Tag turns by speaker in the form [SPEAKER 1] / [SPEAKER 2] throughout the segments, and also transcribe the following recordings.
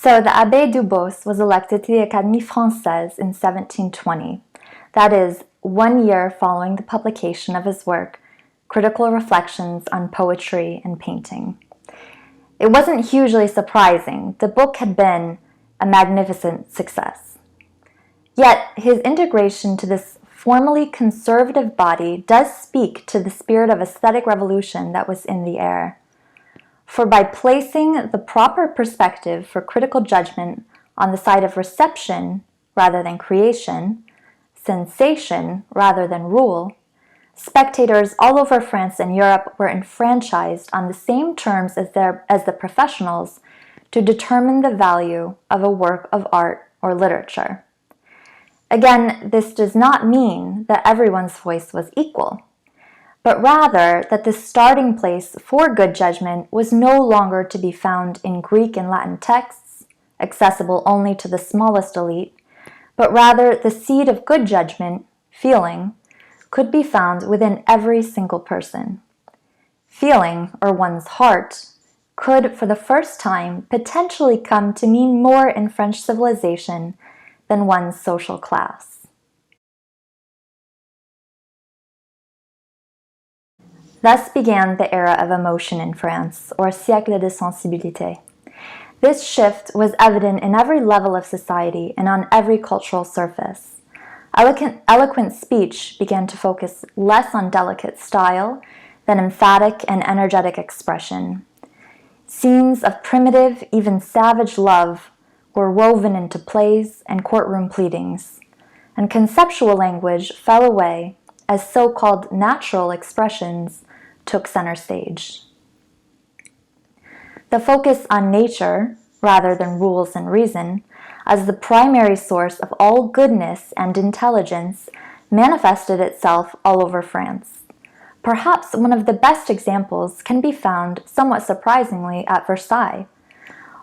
[SPEAKER 1] So the Abbé Dubos was elected to the Académie Française in 1720. That is, 1 year following the publication of his work, Critical Reflections on Poetry and Painting. It wasn't hugely surprising. The book had been a magnificent success. Yet, his integration to this formally conservative body does speak to the spirit of aesthetic revolution that was in the air. For by placing the proper perspective for critical judgment on the side of reception rather than creation, sensation rather than rule, spectators all over France and Europe were enfranchised on the same terms as the professionals to determine the value of a work of art or literature. Again, this does not mean that everyone's voice was equal, but rather that the starting place for good judgment was no longer to be found in Greek and Latin texts, accessible only to the smallest elite, but rather the seed of good judgment, feeling, could be found within every single person. Feeling, or one's heart, could for the first time potentially come to mean more in French civilization than one's social class. Thus began the era of emotion in France, or siècle de sensibilité. This shift was evident in every level of society and on every cultural surface. Eloquent speech began to focus less on delicate style than emphatic and energetic expression. Scenes of primitive, even savage love were woven into plays and courtroom pleadings, and conceptual language fell away as so-called natural expressions took center stage. The focus on nature, rather than rules and reason, as the primary source of all goodness and intelligence, manifested itself all over France. Perhaps one of the best examples can be found, somewhat surprisingly, at Versailles.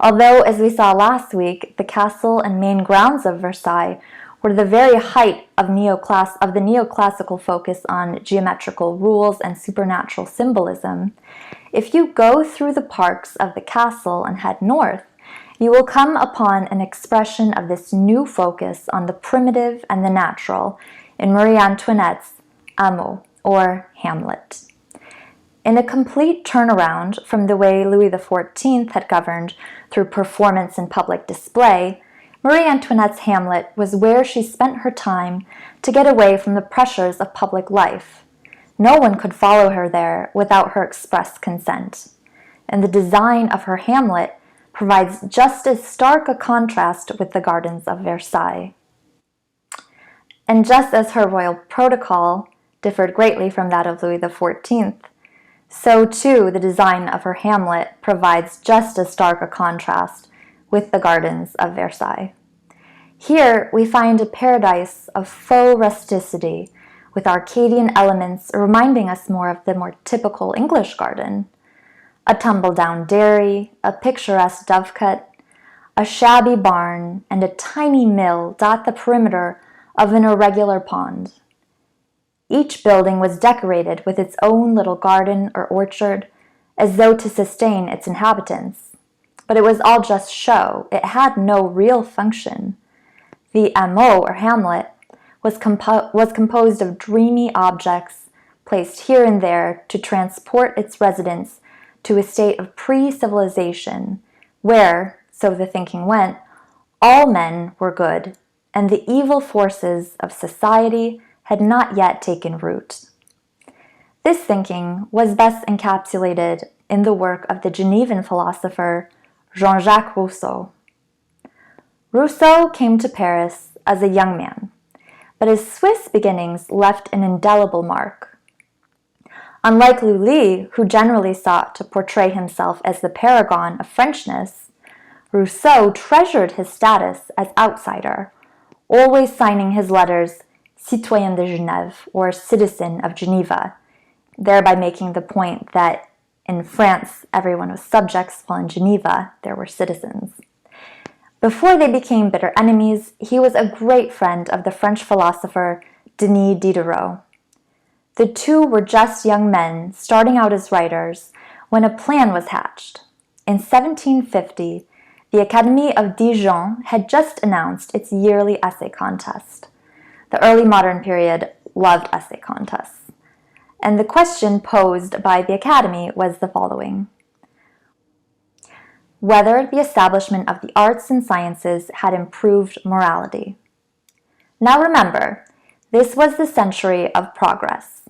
[SPEAKER 1] Although, as we saw last week, the castle and main grounds of Versailles were the very height of the neoclassical focus on geometrical rules and supernatural symbolism, if you go through the parks of the castle and head north, you will come upon an expression of this new focus on the primitive and the natural in Marie Antoinette's Hamlet, or Hamlet. In a complete turnaround from the way Louis XIV had governed through performance and public display, Marie Antoinette's Hamlet was where she spent her time to get away from the pressures of public life. No one could follow her there without her express consent, and the design of her Hamlet provides just as stark a contrast with the gardens of Versailles. And just as her royal protocol differed greatly from that of Louis XIV, so too the design of her Hamlet provides just as stark a contrast with the gardens of Versailles. Here we find a paradise of faux rusticity, with Arcadian elements reminding us more of the more typical English garden. A tumble-down dairy, a picturesque dovecote, a shabby barn, and a tiny mill dot the perimeter of an irregular pond. Each building was decorated with its own little garden or orchard, as though to sustain its inhabitants. But it was all just show. It had no real function. The Hamlet, or Hamlet, was composed of dreamy objects placed here and there to transport its residents to a state of pre-civilization, where, so the thinking went, all men were good, and the evil forces of society had not yet taken root. This thinking was best encapsulated in the work of the Genevan philosopher Jean-Jacques Rousseau. Rousseau came to Paris as a young man, but his Swiss beginnings left an indelible mark. Unlike Lully, who generally sought to portray himself as the paragon of Frenchness, Rousseau treasured his status as outsider, always signing his letters Citoyen de Genève, or Citizen of Geneva, thereby making the point that in France everyone was subjects, while in Geneva there were citizens. Before they became bitter enemies, he was a great friend of the French philosopher Denis Diderot. The two were just young men starting out as writers when a plan was hatched. In 1750, the Academy of Dijon had just announced its yearly essay contest. The early modern period loved essay contests. And the question posed by the Academy was the following: whether the establishment of the arts and sciences had improved morality. Now remember, this was the century of progress.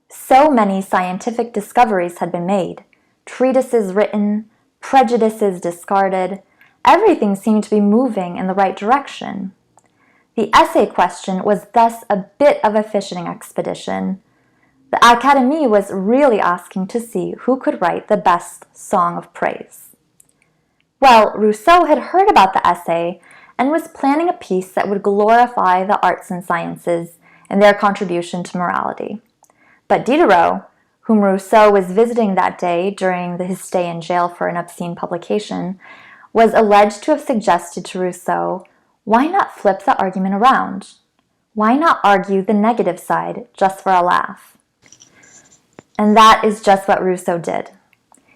[SPEAKER 1] So many scientific discoveries had been made, treatises written, prejudices discarded, everything seemed to be moving in the right direction. The essay question was thus a bit of a fishing expedition. The Académie was really asking to see who could write the best song of praise. Well, Rousseau had heard about the essay and was planning a piece that would glorify the arts and sciences and their contribution to morality. But Diderot, whom Rousseau was visiting that day during his stay in jail for an obscene publication, was alleged to have suggested to Rousseau, why not flip the argument around? Why not argue the negative side just for a laugh? And that is just what Rousseau did.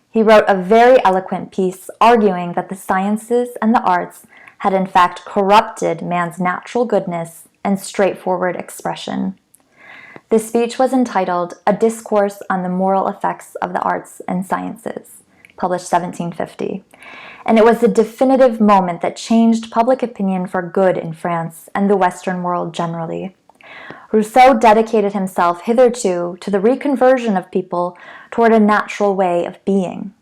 [SPEAKER 1] He wrote a very eloquent piece arguing that the sciences and the arts had in fact corrupted man's natural goodness and straightforward expression. This speech was entitled A Discourse on the Moral Effects of the Arts and Sciences, published 1750. And it was the definitive moment that changed public opinion for good in France and the Western world generally. Rousseau dedicated himself hitherto to the reconversion of people toward a natural way of being.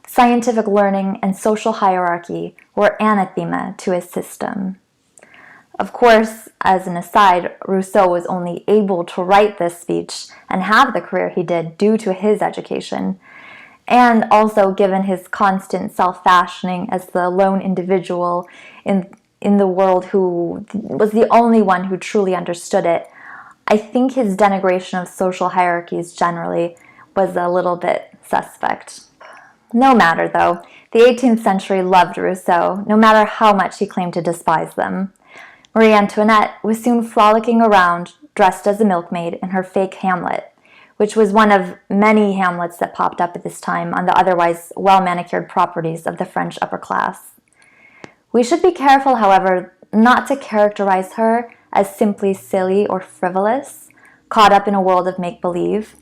[SPEAKER 1] Scientific learning and social hierarchy were anathema to his system. Of course, as an aside, Rousseau was only able to write this speech and have the career he did due to his education, and also given his constant self-fashioning as the lone individual in the world who was the only one who truly understood it. I think his denigration of social hierarchies generally was a little bit suspect. No matter, though, the 18th century loved Rousseau, no matter how much he claimed to despise them. Marie Antoinette was soon frolicking around, dressed as a milkmaid in her fake Hamlet, which was one of many Hamlets that popped up at this time on the otherwise well-manicured properties of the French upper class. We should be careful, however, not to characterize her as simply silly or frivolous, caught up in a world of make-believe.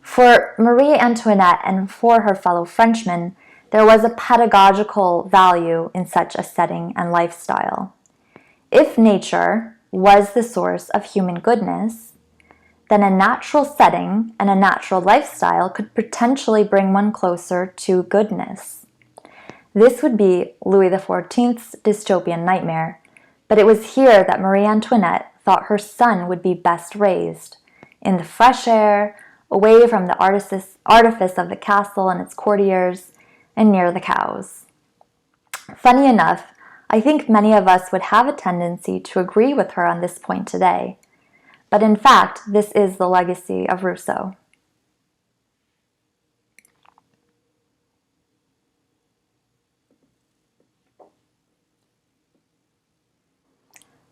[SPEAKER 1] For Marie Antoinette and for her fellow Frenchmen, there was a pedagogical value in such a setting and lifestyle. If nature was the source of human goodness, then a natural setting and a natural lifestyle could potentially bring one closer to goodness. This would be Louis XIV's dystopian nightmare, but it was here that Marie Antoinette thought her son would be best raised, in the fresh air, away from the artifice of the castle and its courtiers, and near the cows. Funny enough, I think many of us would have a tendency to agree with her on this point today. But in fact, this is the legacy of Rousseau.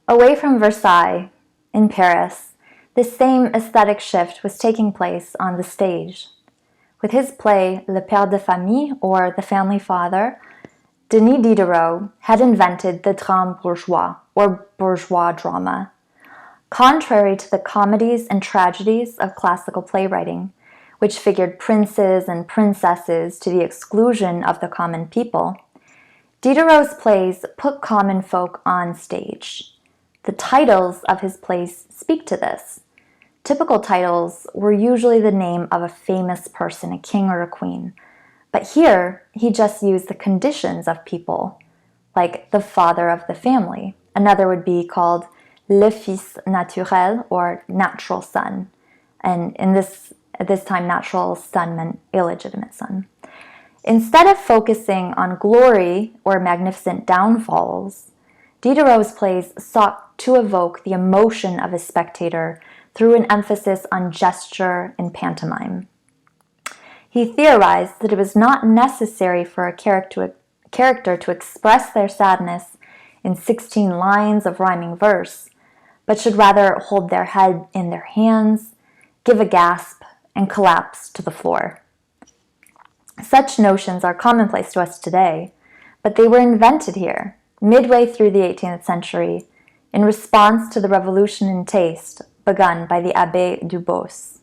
[SPEAKER 1] Away from Versailles, in Paris, this same aesthetic shift was taking place on the stage. With his play Le Père de Famille, or The Family Father, Denis Diderot had invented the drame bourgeois, or bourgeois drama. Contrary to the comedies and tragedies of classical playwriting, which figured princes and princesses to the exclusion of the common people, Diderot's plays put common folk on stage. The titles of his plays speak to this. Typical titles were usually the name of a famous person, a king or a queen. But here, he just used the conditions of people, like the father of the family. Another would be called le fils naturel, or natural son. And at this time, natural son meant illegitimate son. Instead of focusing on glory or magnificent downfalls, Diderot's plays sought to evoke the emotion of a spectator through an emphasis on gesture and pantomime. He theorized that it was not necessary for a character to express their sadness in 16 lines of rhyming verse, but should rather hold their head in their hands, give a gasp, and collapse to the floor. Such notions are commonplace to us today, but they were invented here, midway through the 18th century, in response to the revolution in taste begun by the Abbé Dubos.